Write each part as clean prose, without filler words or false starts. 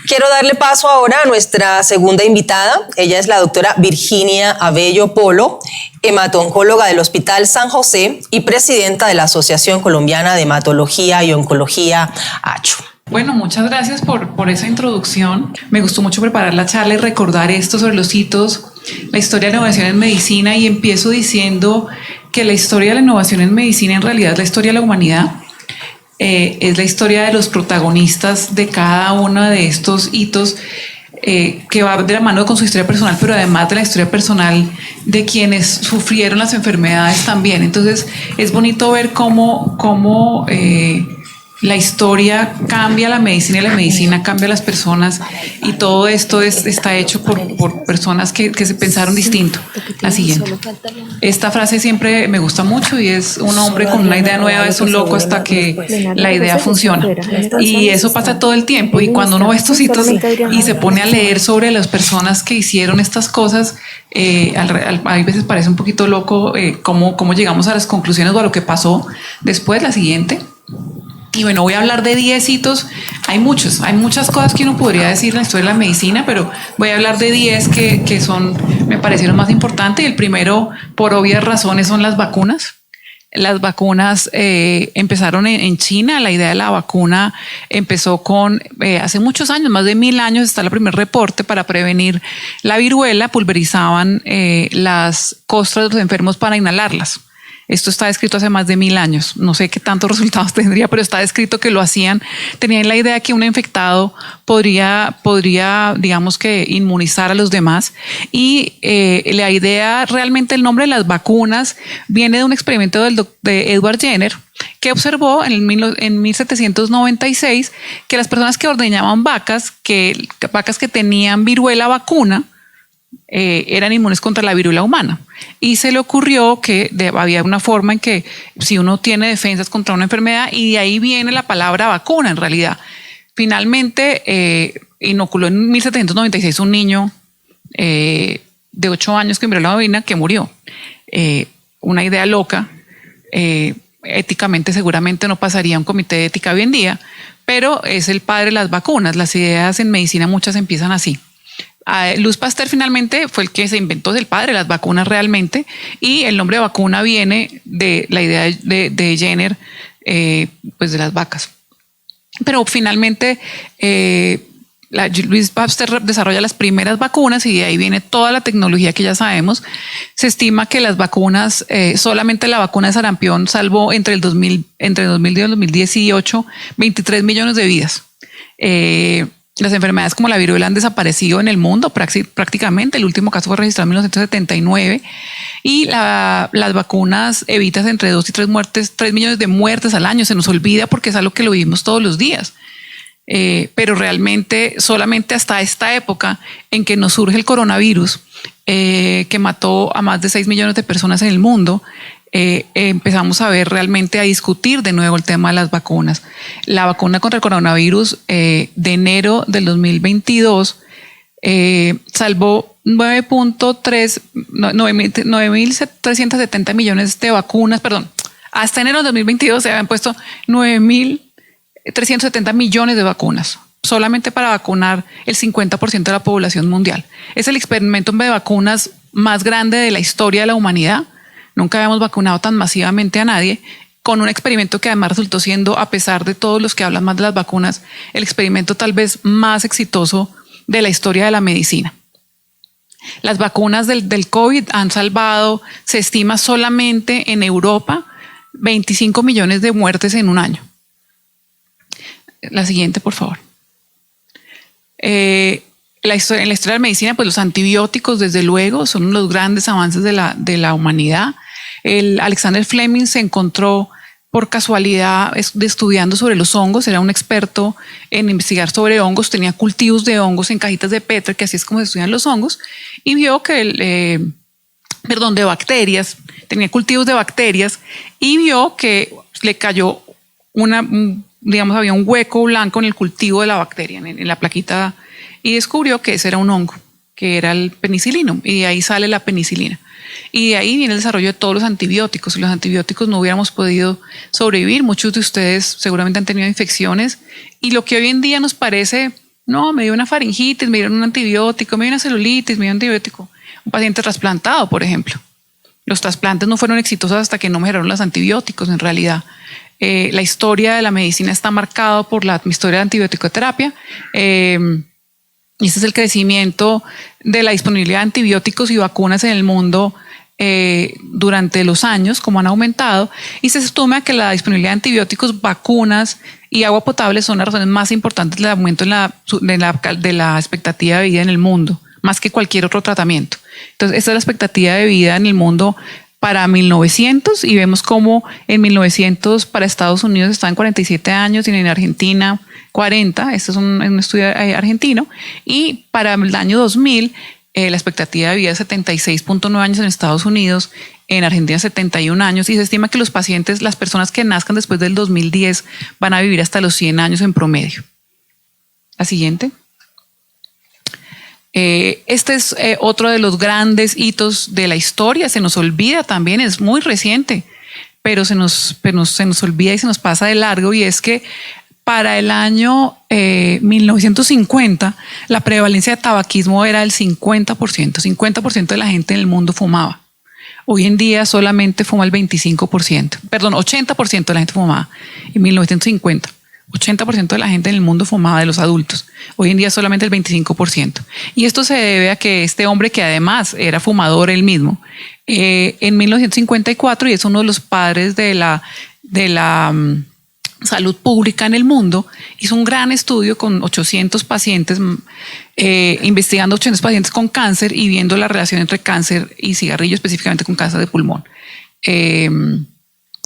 Quiero darle paso ahora a nuestra segunda invitada. Ella es la doctora Virginia Abello Polo, hemato-oncóloga del Hospital San José y presidenta de la Asociación Colombiana de Hematología y Oncología, ACHO. Bueno, muchas gracias por esa introducción. Me gustó mucho preparar la charla y recordar esto sobre los hitos, la historia de la innovación en medicina, y empiezo diciendo que la historia de la innovación en medicina en realidad es la historia de la humanidad. Es la historia de los protagonistas de cada uno de estos hitos, que va de la mano con su historia personal, pero además de la historia personal de quienes sufrieron las enfermedades también. Entonces es bonito ver cómo la historia cambia la medicina y la medicina cambia a las personas, y todo esto está hecho por personas que se pensaron distinto. La siguiente. Esta frase siempre me gusta mucho y es: un hombre con una idea nueva es un loco hasta que la idea funciona. Y eso pasa todo el tiempo, y cuando uno ve estos hitos y se pone a leer sobre las personas que hicieron estas cosas, a veces parece un poquito loco cómo llegamos a las conclusiones o a lo que pasó después. La siguiente. Y bueno, voy a hablar de 10 hitos. Hay muchas cosas que uno podría decir en la historia de la medicina, pero voy a hablar de 10 que me parecieron más importantes. Y el primero, por obvias razones, son las vacunas. Las vacunas empezaron en China. La idea de la vacuna empezó hace muchos años, más de 1000 años. Está el primer reporte para prevenir la viruela. Pulverizaban las costras de los enfermos para inhalarlas. Esto está descrito hace más de 1000 años. No sé qué tantos resultados tendría, pero está descrito que lo hacían. Tenían la idea que un infectado podría, digamos que, inmunizar a los demás. Y la idea, realmente el nombre de las vacunas viene de un experimento de Edward Jenner, que observó en 1796 que las personas que ordeñaban vacas que tenían viruela vacuna, eran inmunes contra la viruela humana, y se le ocurrió que había una forma en que si uno tiene defensas contra una enfermedad, y de ahí viene la palabra vacuna en realidad. Finalmente inoculó en 1796 un niño de 8 años con viruela bovina que murió. Una idea loca. Éticamente seguramente no pasaría un comité de ética hoy en día, pero es el padre de las vacunas. Las ideas en medicina muchas empiezan así. Louis Pasteur finalmente fue el que se inventó, el padre de las vacunas realmente, y el nombre de vacuna viene de la idea de Jenner, pues de las vacas. Pero finalmente Louis Pasteur desarrolla las primeras vacunas, y de ahí viene toda la tecnología que ya sabemos. Se estima que las vacunas, solamente la vacuna de sarampión salvó entre 2010 y 2018 23 millones de vidas. Las enfermedades como la viruela han desaparecido en el mundo prácticamente. El último caso fue registrado en 1979, y las vacunas evitan entre 2 y 3 millones de muertes al año. Se nos olvida porque es algo que lo vivimos todos los días. Pero realmente solamente hasta esta época en que nos surge el coronavirus, que mató a más de 6 millones de personas en el mundo, empezamos a ver realmente, a discutir de nuevo el tema de las vacunas. La vacuna contra el coronavirus de enero del 2022 salvó 9.370 millones de vacunas, hasta enero del 2022 se habían puesto 9.370 millones de vacunas, solamente para vacunar el 50% de la población mundial. Es el experimento de vacunas más grande de la historia de la humanidad. Nunca habíamos vacunado tan masivamente a nadie, con un experimento que además resultó siendo, a pesar de todos los que hablan más de las vacunas, el experimento tal vez más exitoso de la historia de la medicina. Las vacunas del COVID han salvado, se estima solamente en Europa, 25 millones de muertes en un año. La siguiente, por favor. En la historia de la medicina, pues los antibióticos, desde luego, son los grandes avances de la humanidad. Alexander Fleming se encontró por casualidad estudiando sobre los hongos. Era un experto en investigar sobre hongos, tenía cultivos de hongos en cajitas de Petri, que así es como se estudian los hongos, y vio que de bacterias, tenía cultivos de bacterias, y vio que le cayó había un hueco blanco en el cultivo de la bacteria, en la plaquita, y descubrió que ese era un hongo, que era el penicilino, y de ahí sale la penicilina. Y de ahí viene el desarrollo de todos los antibióticos. Si los antibióticos no hubiéramos podido sobrevivir, muchos de ustedes seguramente han tenido infecciones, y lo que hoy en día nos parece No, me dio una faringitis, me dieron un antibiótico, me dio una celulitis, me dio un antibiótico. Un paciente trasplantado, por ejemplo. Los trasplantes no fueron exitosos hasta que no mejoraron los antibióticos, en realidad. La historia de la medicina está marcada por la historia de antibiótico-terapia. Y ese es el crecimiento de la disponibilidad de antibióticos y vacunas en el mundo durante los años, como han aumentado, y se estima que la disponibilidad de antibióticos, vacunas y agua potable son las razones más importantes del aumento de la expectativa de vida en el mundo, más que cualquier otro tratamiento. Entonces, esta es la expectativa de vida en el mundo para 1900, y vemos cómo en 1900 para Estados Unidos está en 47 años y en Argentina 40, este es un estudio argentino, y para el año 2000 la expectativa de vida es 76.9 años en Estados Unidos, en Argentina 71 años, y se estima que los pacientes, las personas que nazcan después del 2010 van a vivir hasta los 100 años en promedio. La siguiente. Este es otro de los grandes hitos de la historia, se nos olvida también, es muy reciente, pero se nos olvida y se nos pasa de largo, y es que para el año 1950 la prevalencia de tabaquismo era del 50%, 50% de la gente en el mundo fumaba. Hoy en día solamente fuma el 25%, perdón, 80% de la gente fumaba en 1950. 80% de la gente en el mundo fumaba, de los adultos. Hoy en día solamente el 25%. Y esto se debe a que este hombre, que además era fumador él mismo, en 1954, y es uno de los padres de la salud pública en el mundo, hizo un gran estudio con 800 pacientes, investigando 800 pacientes con cáncer y viendo la relación entre cáncer y cigarrillo, específicamente con cáncer de pulmón.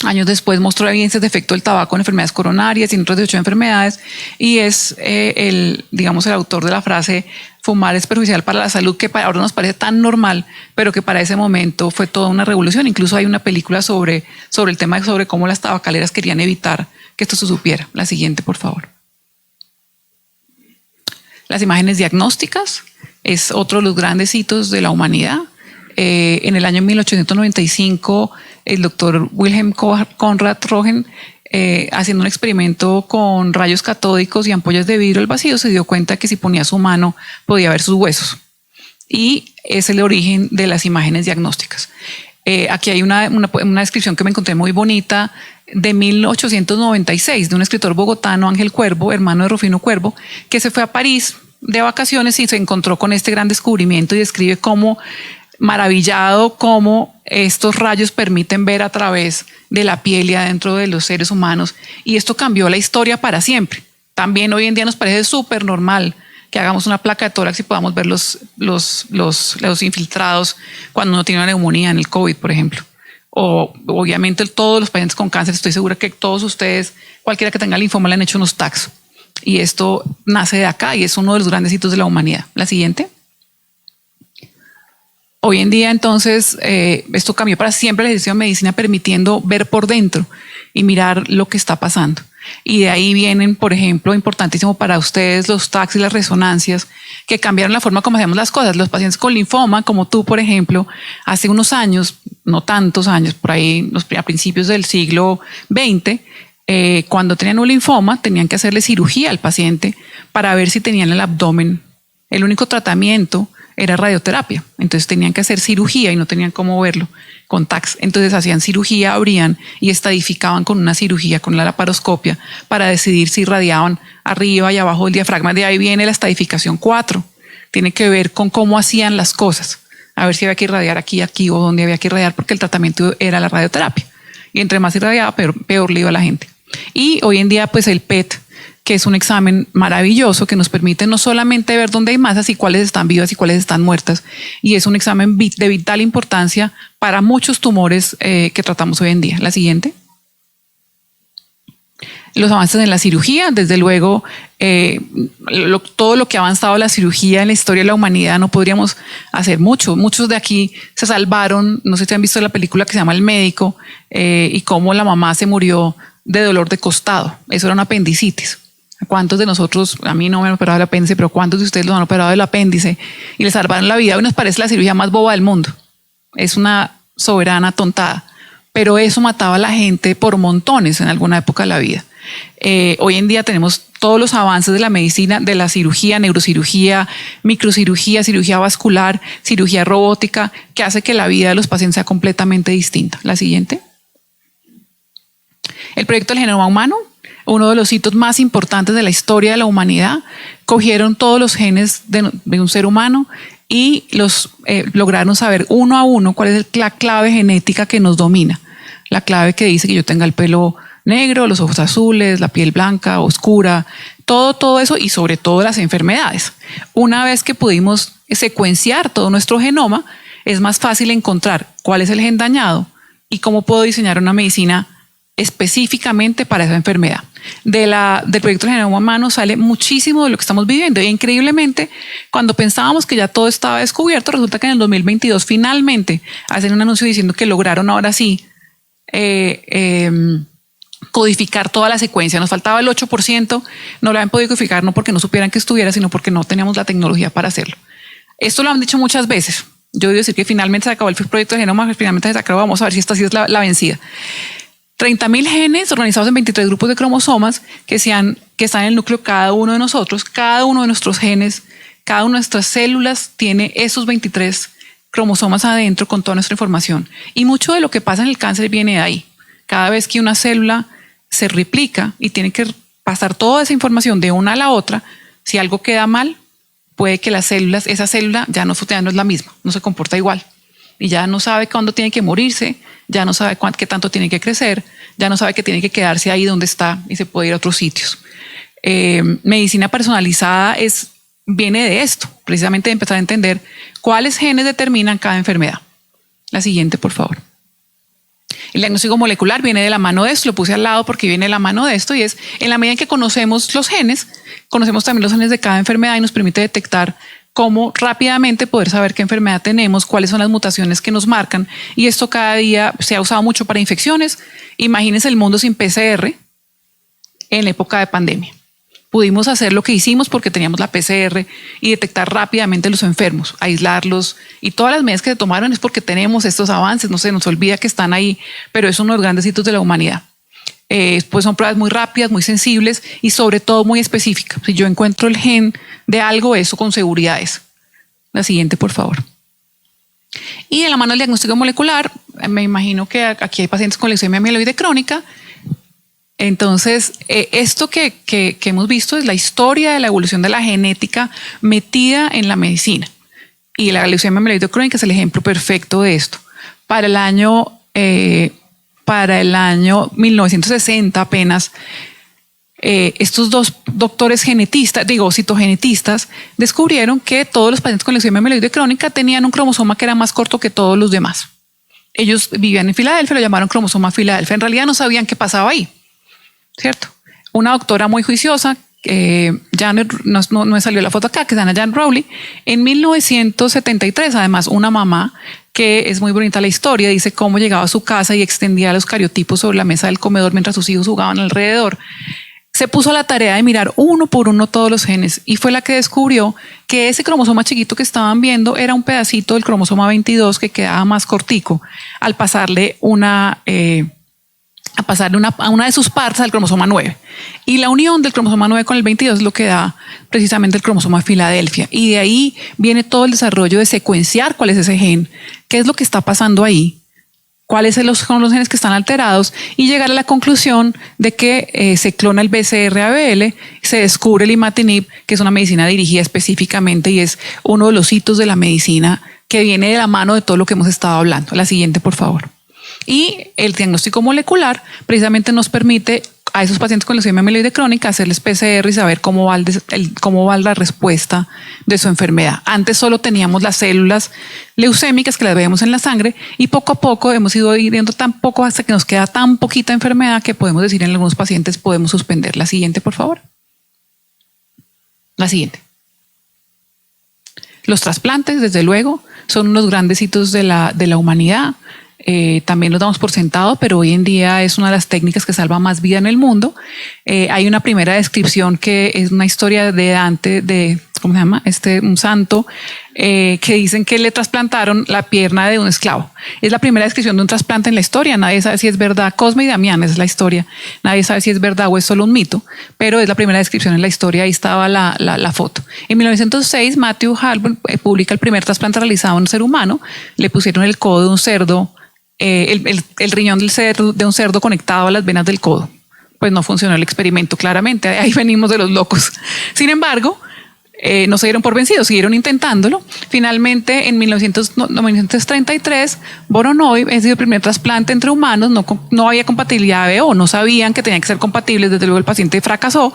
Años después mostró evidencias de efecto del tabaco en enfermedades coronarias y en otras 18 enfermedades, y es el autor de la frase fumar es perjudicial para la salud, que ahora nos parece tan normal, pero que para ese momento fue toda una revolución. Incluso hay una película sobre el tema, sobre cómo las tabacaleras querían evitar que esto se supiera. La siguiente, por favor. Las imágenes diagnósticas es otro de los grandes hitos de la humanidad. En el año 1895, el doctor Wilhelm Conrad Röntgen, haciendo un experimento con rayos catódicos y ampollas de vidrio al vacío, se dio cuenta que si ponía su mano podía ver sus huesos. Y es el origen de las imágenes diagnósticas. Aquí hay una descripción que me encontré muy bonita de 1896 de un escritor bogotano, Ángel Cuervo, hermano de Rufino Cuervo, que se fue a París de vacaciones y se encontró con este gran descubrimiento, y describe cómo, maravillado, cómo estos rayos permiten ver a través de la piel y adentro de los seres humanos, y esto cambió la historia para siempre. También hoy en día nos parece súper normal que hagamos una placa de tórax y podamos ver los infiltrados cuando uno tiene una neumonía, en el COVID, por ejemplo. O obviamente todos los pacientes con cáncer, estoy segura que todos ustedes, cualquiera que tenga linfoma, le han hecho unos tags. Y esto nace de acá y es uno de los grandes hitos de la humanidad. La siguiente. Hoy en día, entonces, esto cambió para siempre el ejercicio de medicina, permitiendo ver por dentro y mirar lo que está pasando. Y de ahí vienen, por ejemplo, importantísimo para ustedes, los TACs y las resonancias, que cambiaron la forma como hacemos las cosas. Los pacientes con linfoma, como tú, por ejemplo, hace unos años, no tantos años, por ahí a principios del siglo XX, cuando tenían un linfoma, tenían que hacerle cirugía al paciente para ver si tenían el abdomen. El único tratamiento era radioterapia, entonces tenían que hacer cirugía y no tenían cómo verlo con TACs. Entonces hacían cirugía, abrían y estadificaban con una cirugía, con la laparoscopia, para decidir si irradiaban arriba y abajo del diafragma. De ahí viene la estadificación 4. Tiene que ver con cómo hacían las cosas, a ver si había que irradiar aquí o dónde había que irradiar, porque el tratamiento era la radioterapia. Y entre más irradiaba, peor le iba a la gente. Y hoy en día, pues el PET, que es un examen maravilloso que nos permite no solamente ver dónde hay masas y cuáles están vivas y cuáles están muertas, y es un examen de vital importancia para muchos tumores que tratamos hoy en día. La siguiente. Los avances en la cirugía, desde luego, todo lo que ha avanzado la cirugía en la historia de la humanidad, no podríamos hacer mucho. Muchos de aquí se salvaron. No sé si han visto la película que se llama El Médico, y cómo la mamá se murió de dolor de costado. Eso era una apendicitis. ¿Cuántos de nosotros, a mí no me han operado el apéndice, pero cuántos de ustedes los han operado del apéndice y les salvaron la vida? Hoy nos parece la cirugía más boba del mundo. Es una soberana tontada, pero eso mataba a la gente por montones en alguna época de la vida. Hoy en día tenemos todos los avances de la medicina, de la cirugía, neurocirugía, microcirugía, cirugía vascular, cirugía robótica, que hace que la vida de los pacientes sea completamente distinta. La siguiente. El proyecto del genoma humano, uno de los hitos más importantes de la historia de la humanidad. Cogieron todos los genes de un ser humano y lograron saber uno a uno cuál es la clave genética que nos domina. La clave que dice que yo tenga el pelo negro, los ojos azules, la piel blanca, oscura, todo eso, y sobre todo las enfermedades. Una vez que pudimos secuenciar todo nuestro genoma, es más fácil encontrar cuál es el gen dañado y cómo puedo diseñar una medicina específicamente para esa enfermedad. Del proyecto del genoma humano sale muchísimo de lo que estamos viviendo, y increíblemente, cuando pensábamos que ya todo estaba descubierto, resulta que en el 2022 finalmente hacen un anuncio diciendo que lograron ahora sí codificar toda la secuencia. Nos faltaba el 8%, no lo habían podido codificar no porque no supieran que estuviera, sino porque no teníamos la tecnología para hacerlo. Esto lo han dicho muchas veces. Yo debo decir que finalmente se acabó el proyecto de genoma, finalmente se acabó. Vamos a ver si esta sí es la vencida. 30.000 genes organizados en 23 grupos de cromosomas que están en el núcleo de cada uno de nosotros. Cada uno de nuestros genes, cada una de nuestras células tiene esos 23 cromosomas adentro con toda nuestra información. Y mucho de lo que pasa en el cáncer viene de ahí. Cada vez que una célula se replica y tiene que pasar toda esa información de una a la otra, si algo queda mal, puede que esa célula ya no es la misma, no se comporta igual. Y ya no sabe cuándo tiene que morirse, ya no sabe qué tanto tiene que crecer, ya no sabe que tiene que quedarse ahí donde está y se puede ir a otros sitios. Medicina personalizada viene de esto, precisamente de empezar a entender cuáles genes determinan cada enfermedad. La siguiente, por favor. El diagnóstico molecular viene de la mano de esto, lo puse al lado porque viene de la mano de esto, y es en la medida en que conocemos los genes, conocemos también los genes de cada enfermedad y nos permite detectar cómo rápidamente poder saber qué enfermedad tenemos, cuáles son las mutaciones que nos marcan, y esto cada día se ha usado mucho para infecciones. Imagínense el mundo sin PCR en la época de pandemia. Pudimos hacer lo que hicimos porque teníamos la PCR y detectar rápidamente los enfermos, aislarlos, y todas las medidas que se tomaron es porque tenemos estos avances. No se nos olvida que están ahí, pero es uno de los grandes hitos de la humanidad. Pues son pruebas muy rápidas, muy sensibles y sobre todo muy específicas. Si yo encuentro el gen de algo, eso con seguridad es. La siguiente, por favor. Y de la mano del diagnóstico molecular, me imagino que aquí hay pacientes con leucemia mieloide crónica. Entonces, esto que hemos visto es la historia de la evolución de la genética metida en la medicina. Y la leucemia mieloide crónica es el ejemplo perfecto de esto. Para el año 1960 apenas, estos dos doctores citogenetistas, descubrieron que todos los pacientes con leucemia mieloide crónica tenían un cromosoma que era más corto que todos los demás. Ellos vivían en Filadelfia, lo llamaron cromosoma Filadelfia. En realidad no sabían qué pasaba ahí, ¿cierto? Una doctora muy juiciosa, no me salió la foto acá, que es Ana Jan Rowley, en 1973, además, una mamá, que es muy bonita la historia, dice cómo llegaba a su casa y extendía los cariotipos sobre la mesa del comedor mientras sus hijos jugaban alrededor. Se puso a la tarea de mirar uno por uno todos los genes y fue la que descubrió que ese cromosoma chiquito que estaban viendo era un pedacito del cromosoma 22 que quedaba más cortico al pasarle a una de sus partes al cromosoma 9. Y la unión del cromosoma 9 con el 22 es lo que da precisamente el cromosoma Filadelfia. Y de ahí viene todo el desarrollo de secuenciar cuál es ese gen, qué es lo que está pasando ahí, cuáles son los genes que están alterados, y llegar a la conclusión de que se clona el BCR-ABL, se descubre el imatinib, que es una medicina dirigida específicamente y es uno de los hitos de la medicina que viene de la mano de todo lo que hemos estado hablando. La siguiente, por favor. Y el diagnóstico molecular precisamente nos permite a esos pacientes con leucemia mieloide crónica hacerles PCR y saber cómo va la respuesta de su enfermedad. Antes solo teníamos las células leucémicas que las veíamos en la sangre, y poco a poco hemos ido viendo tan poco hasta que nos queda tan poquita enfermedad que podemos decir en algunos pacientes podemos suspender. La siguiente, por favor. La siguiente. Los trasplantes, desde luego, son unos grandes hitos de la humanidad. También los damos por sentado, pero hoy en día es una de las técnicas que salva más vida en el mundo. Hay una primera descripción que es una historia de Dante, ¿cómo se llama? Un santo, que dicen que le trasplantaron la pierna de un esclavo. Es la primera descripción de un trasplante en la historia. Nadie sabe si es verdad. Cosme y Damián, esa es la historia. Nadie sabe si es verdad o es solo un mito, pero es la primera descripción en la historia. Ahí estaba la foto. En 1906, Matthew Halburn publica el primer trasplante realizado en un ser humano. Le pusieron el codo de un cerdo, el riñón de un cerdo conectado a las venas del codo. Pues no funcionó el experimento, claramente. Ahí venimos de los locos. Sin embargo, no se dieron por vencidos, siguieron intentándolo. Finalmente, en 1933, Voronoi es el primer trasplante entre humanos. No había compatibilidad de o no sabían que tenían que ser compatibles. Desde luego el paciente fracasó,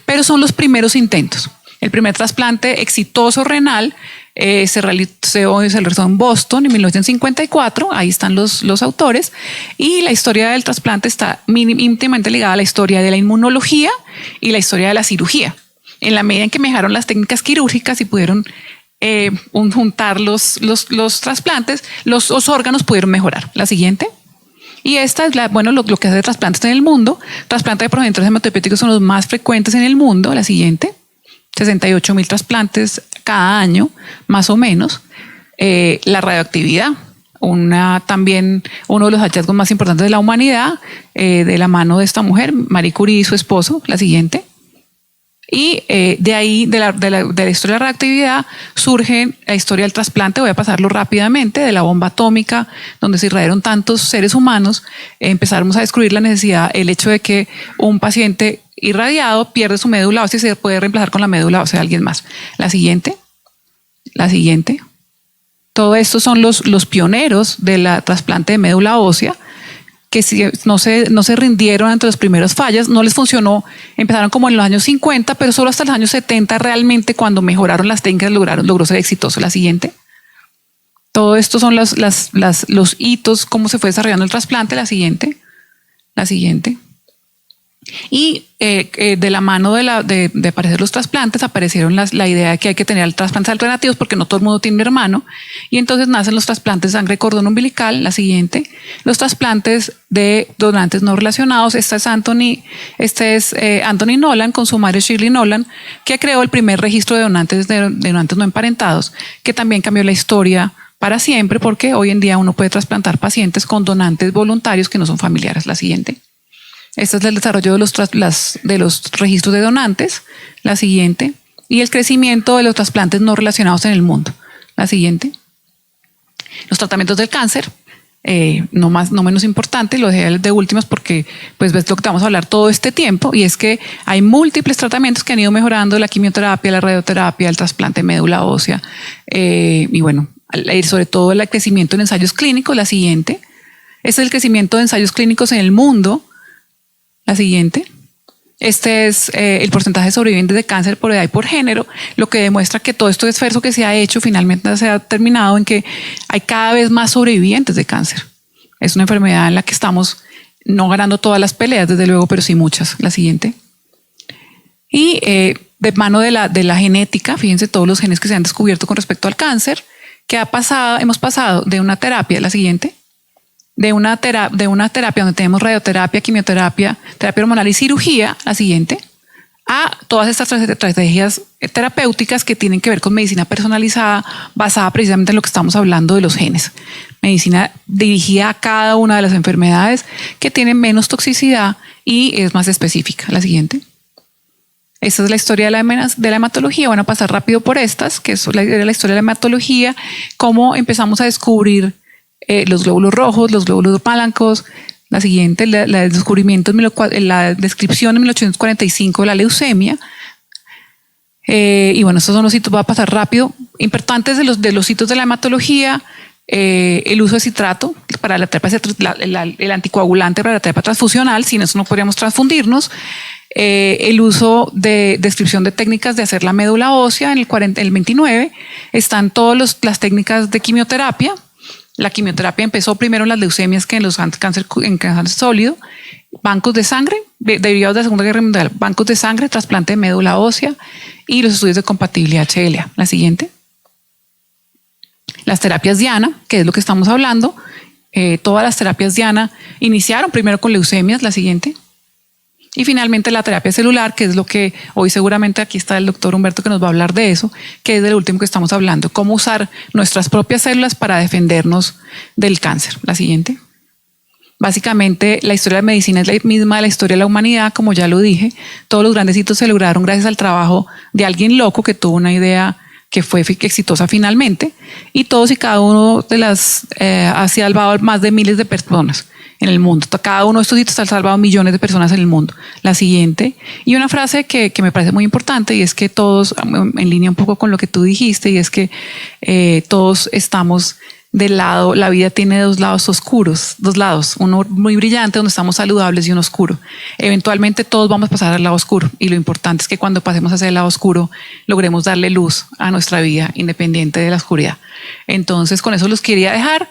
pero son los primeros intentos. El primer trasplante exitoso renal se realizó en Boston en 1954. Ahí están los autores. Y la historia del trasplante está íntimamente ligada a la historia de la inmunología y la historia de la cirugía. En la medida en que mejoraron las técnicas quirúrgicas y pudieron juntar los trasplantes, los órganos pudieron mejorar. La siguiente. Y esta es lo que hace trasplantes en el mundo. Trasplantes de progenitores hematopoyéticos son los más frecuentes en el mundo. La siguiente. 68,000 trasplantes cada año, más o menos. La radioactividad, también uno de los hallazgos más importantes de la humanidad, de la mano de esta mujer, Marie Curie y su esposo. La siguiente. Y de ahí, de la historia de la radioactividad, surge la historia del trasplante. Voy a pasarlo rápidamente. De la bomba atómica, donde se irradiaron tantos seres humanos, empezamos a descubrir la necesidad, el hecho de que un paciente irradiado pierde su médula ósea y se puede reemplazar con la médula ósea de alguien más. La siguiente. Todo esto son los pioneros del trasplante de médula ósea, que no se rindieron ante las primeras fallas, no les funcionó. Empezaron como en los años 50, pero solo hasta los años 70 realmente, cuando mejoraron las técnicas, logró ser exitoso. La siguiente. Todo esto son los hitos, cómo se fue desarrollando el trasplante. La siguiente. Y de la mano de aparecer los trasplantes, aparecieron la idea de que hay que tener trasplantes alternativos porque no todo el mundo tiene un hermano. Y entonces nacen los trasplantes de sangre de cordón umbilical. La siguiente. Los trasplantes de donantes no relacionados. Este es Anthony Nolan con su madre Shirley Nolan, que creó el primer registro de donantes no emparentados, que también cambió la historia para siempre, porque hoy en día uno puede trasplantar pacientes con donantes voluntarios que no son familiares. La siguiente. Este es el desarrollo de los registros de donantes. La siguiente. Y el crecimiento de los trasplantes no relacionados en el mundo. La siguiente. Los tratamientos del cáncer. No menos importante, lo dejé de últimas porque pues ves lo que vamos a hablar todo este tiempo, y es que hay múltiples tratamientos que han ido mejorando: la quimioterapia, la radioterapia, el trasplante de médula ósea, y bueno, sobre todo el crecimiento en ensayos clínicos. La siguiente. Este es el crecimiento de ensayos clínicos en el mundo. La siguiente. Este es el porcentaje de sobrevivientes de cáncer por edad y por género, lo que demuestra que todo este esfuerzo que se ha hecho finalmente se ha terminado en que hay cada vez más sobrevivientes de cáncer. Es una enfermedad en la que estamos no ganando todas las peleas, desde luego, pero sí muchas. La siguiente. Y de mano de la genética, fíjense todos los genes que se han descubierto con respecto al cáncer, que hemos pasado de una terapia. La siguiente. De una terapia donde tenemos radioterapia, quimioterapia, terapia hormonal y cirugía, la siguiente, a todas estas estrategias terapéuticas que tienen que ver con medicina personalizada, basada precisamente en lo que estamos hablando de los genes. Medicina dirigida a cada una de las enfermedades, que tienen menos toxicidad y es más específica. La siguiente. Esta es la historia de la hematología. Van a pasar rápido por estas, que es la historia de la hematología, cómo empezamos a descubrir los glóbulos rojos, los glóbulos blancos. La siguiente, el descubrimiento, la descripción en 1845 de la leucemia. Y bueno, estos son los hitos, voy a pasar rápido. Importantes de los hitos de la hematología: el uso de citrato para la terapia, el anticoagulante para la terapia transfusional. Sin eso no podríamos transfundirnos. El uso de descripción de técnicas de hacer la médula ósea en el 29. Están todas las técnicas de quimioterapia. La quimioterapia empezó primero en las leucemias que en cáncer sólido. Bancos de sangre, derivados de la Segunda Guerra Mundial, bancos de sangre, trasplante de médula ósea y los estudios de compatibilidad HLA. La siguiente. Las terapias diana, que es lo que estamos hablando. Todas las terapias diana iniciaron primero con leucemias. La siguiente. Y finalmente la terapia celular, que es lo que hoy seguramente aquí está el doctor Humberto que nos va a hablar de eso, que es de lo último que estamos hablando, cómo usar nuestras propias células para defendernos del cáncer. La siguiente. Básicamente la historia de la medicina es la misma de la historia de la humanidad, como ya lo dije. Todos los grandes hitos se lograron gracias al trabajo de alguien loco que tuvo una idea que fue exitosa finalmente, y todos y cada uno de las ha salvado más de miles de personas en el mundo. Cada uno de estos hitos ha salvado millones de personas en el mundo. La siguiente, y una frase que me parece muy importante, y es que todos, en línea un poco con lo que tú dijiste, y es que todos estamos del lado, la vida tiene dos lados oscuros, dos lados, uno muy brillante donde estamos saludables y uno oscuro. Eventualmente todos vamos a pasar al lado oscuro, y lo importante es que cuando pasemos hacia el lado oscuro logremos darle luz a nuestra vida independiente de la oscuridad. Entonces con eso los quería dejar.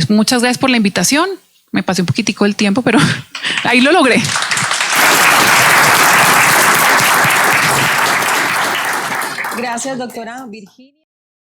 Muchas gracias por la invitación. Me pasé un poquitico del tiempo, pero ahí lo logré. Gracias, doctora Virginia.